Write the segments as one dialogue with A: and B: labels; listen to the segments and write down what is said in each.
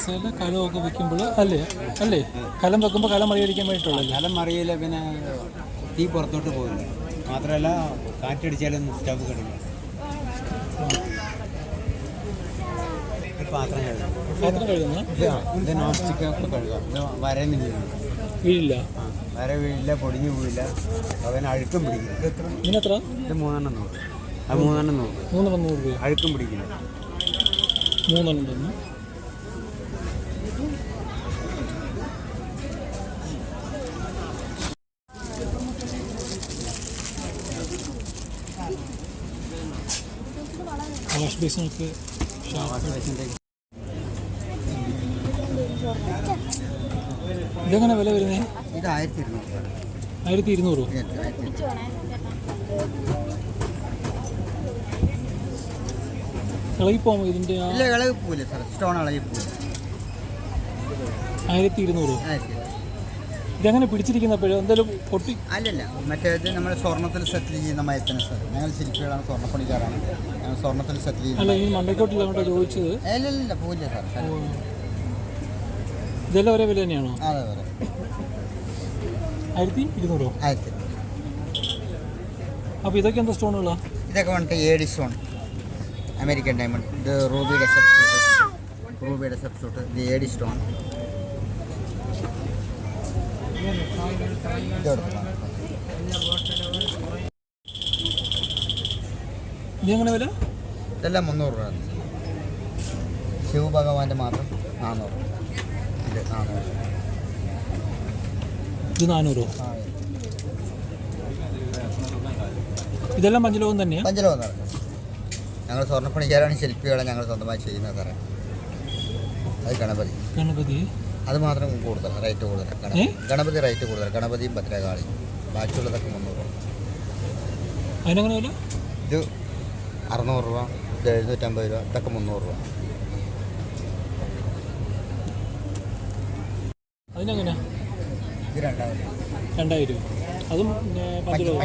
A: മസാല കലമൊക്കെ വെക്കുമ്പോൾ അല്ലേ കലം വെക്കുമ്പോൾ കലം മറിയടിക്കാൻ വേണ്ടിയിട്ടുള്ളല്ലേ?
B: കലം മറിയില്ല, പിന്നെ തീ പുറത്തോട്ട് പോകില്ല. മാത്രമല്ല കാറ്റടിച്ചാലൊന്നും സ്റ്റവ് കിടക്കില്ല. പാത്രം
A: കഴുകുന്നു
B: ഇത് നോൺ സ്റ്റിക്ക് ഒക്കെ കഴുകാം. ഇത് വരയൊന്നും
A: വീഴില്ല,
B: വര വീഴില്ല, പൊടിഞ്ഞു പോയില്ല, അവന് അഴുക്കും പിടിക്കില്ല.
A: ഇതിനെത്ര?
B: ഇത് 3 100. അത് 3 100.
A: 3 രൂപ.
B: അഴുക്കും പിടിക്കില്ല.
A: 3 തന്നു. വാഷ് ബേസിനൊക്കെ ഇതെങ്ങനെ വില വരുന്നത്?
B: ഇത് 1200.
A: 1200. ഇളകിപ്പോകുമോ ഇതിൻ്റെ?
B: ഇല്ല, ഇളകിപ്പോയില്ല സാർ, സ്റ്റോൺ ഇളകിപ്പോയില്ല.
A: 1200. ഇതെങ്ങനെ പിടിച്ചിരിക്കുന്നപ്പോഴും എന്തെങ്കിലും പൊട്ടി?
B: അല്ലല്ല, മറ്റേത് നമ്മൾ സ്വർണ്ണത്തിൽ സെറ്റിൽ ചെയ്യുന്ന മയത്തിന് സാർ. ഞങ്ങൾ ശരിക്കുകളാണ്, സ്വർണ്ണപ്പണിക്കാരാണ്. ഞങ്ങൾ സ്വർണ്ണത്തിൽ സെറ്റിൽ ചെയ്യുന്നത്.
A: അല്ല, ഈ മണ്ടക്കോട്ടില്ല അങ്ങോട്ട് ചോദിച്ചത്.
B: ഇല്ല, പോയില്ല സാർ.
A: ഇതെല്ലാം ഒരേ വില തന്നെയാണോ?
B: അതെ അതെ.
A: 1200.
B: 1000.
A: അപ്പോൾ ഇതൊക്കെ എന്താ സ്റ്റോണുകളാ?
B: ഇതൊക്കെ വന്നിട്ട് ഏഡി സ്റ്റോൺ, അമേരിക്കൻ ഡയമണ്ട്. ഇത് റൂബിയുടെ സബ്സ്റ്റിറ്റ്യൂട്ട്. ഇത് ഏഡി സ്റ്റോൺ.
A: ഇതെങ്ങനെ വില?
B: ഇതെല്ലാം 300 രൂപ. ശിവഭഗവാന്റെ മാത്രം 400. ഇത് 400.
A: ഇത് 400. ഇതെല്ലാം പഞ്ചലോകം തന്നെയാണ്?
B: പഞ്ചലോകം നടക്കും. ഞങ്ങൾ സ്വർണ്ണപ്പണിക്കാരാണ്, ശില്പികളെ ഞങ്ങൾ സ്വന്തമായി ചെയ്യുന്നത് സാറേ. അത് ഗണപതി അത് മാത്രം കൂടുതൽ, റേറ്റ് കൂടുതൽ. ഗണപതി റേറ്റ് കൂടുതൽ. ഗണപതിയും ഭദ്രകാളി, ബാക്കിയുള്ളതൊക്കെ 300 രൂപ.
A: അതിനെങ്ങനെ വില?
B: ഇത് 600 രൂപ, ഇത് 750 രൂപ, ഇതൊക്കെ 300 രൂപ.
A: അതിനെങ്ങനെയാ?
B: ഇത്
A: 2000. അതും പഞ്ചലോകം.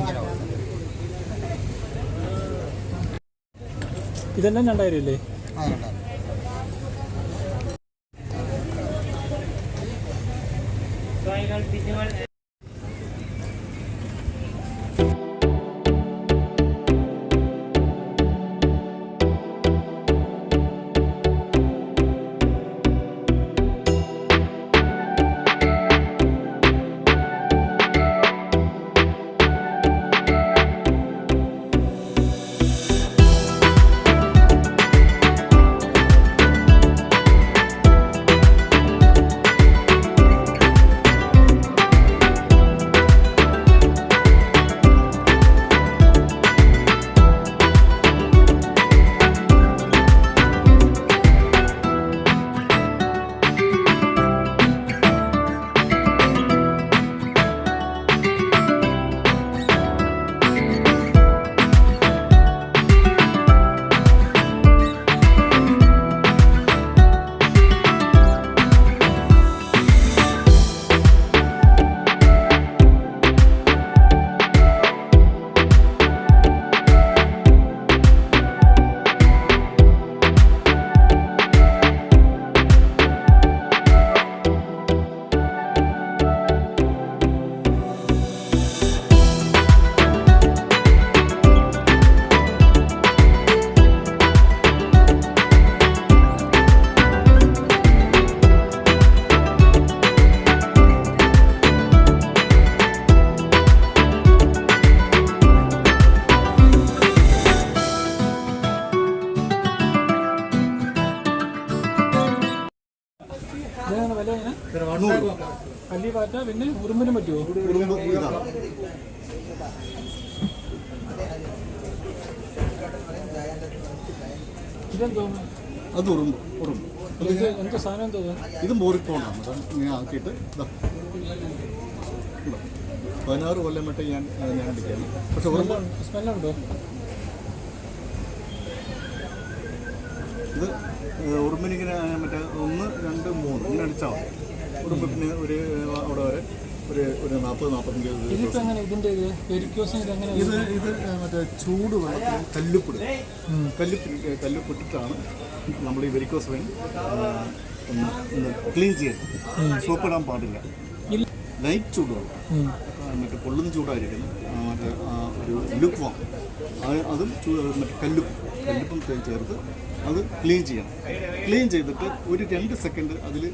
A: ഇതെല്ലാം 2000 അല്ലേ?
B: ആ, 2000.
A: കല്ലി പാറ്റ, പിന്നെ ഉറുമ്പിനും പറ്റുമോ? ഇതെന്തോ?
C: അത് ഉറുമ്പ്.
A: എന്തോ സാധനം എന്തോ?
C: ഇത് മോറിക്കോണാണ്. ഇങ്ങനെ ആക്കിയിട്ട് 16 കൊല്ലം മറ്റേ ഞാൻ അടിക്കുകയാണ്. പക്ഷെ ഉറുമ്പ്
A: സ്മെല്ലുണ്ടോ?
C: ഇത് ഉറുമ്പിനിങ്ങനെ മറ്റേ 1 2 3 ഇങ്ങനെ അടിച്ചാൽ മതി. ഉറുമ്പിന് അവിടെ വരെ ഒരു 40-45 ഇത് മറ്റേ ചൂട് വെള്ളത്തിൽ കല്ലുപ്പിടും. കല്ലുപ്പിട്ടിട്ടാണ് നമ്മൾ ഈ വെരിക്കോസ് വെയിൻ ഒന്ന് ക്ലീൻ ചെയ്യണം. സോപ്പിടാൻ പാടില്ല.
A: ഇല്ല.
C: ലൈറ്റ് ചൂടുവെള്ളം, മറ്റേ പൊള്ളുന്ന ചൂടായിരിക്കണം. മറ്റേ ഒരു ലുക്ക് വാം, അതും മറ്റേ കല്ലുപ്പും ചേർത്ത് അത് ക്ലീൻ ചെയ്യണം. ക്ലീൻ ചെയ്തിട്ട് ഒരു 2 സെക്കൻഡ് അതിൽ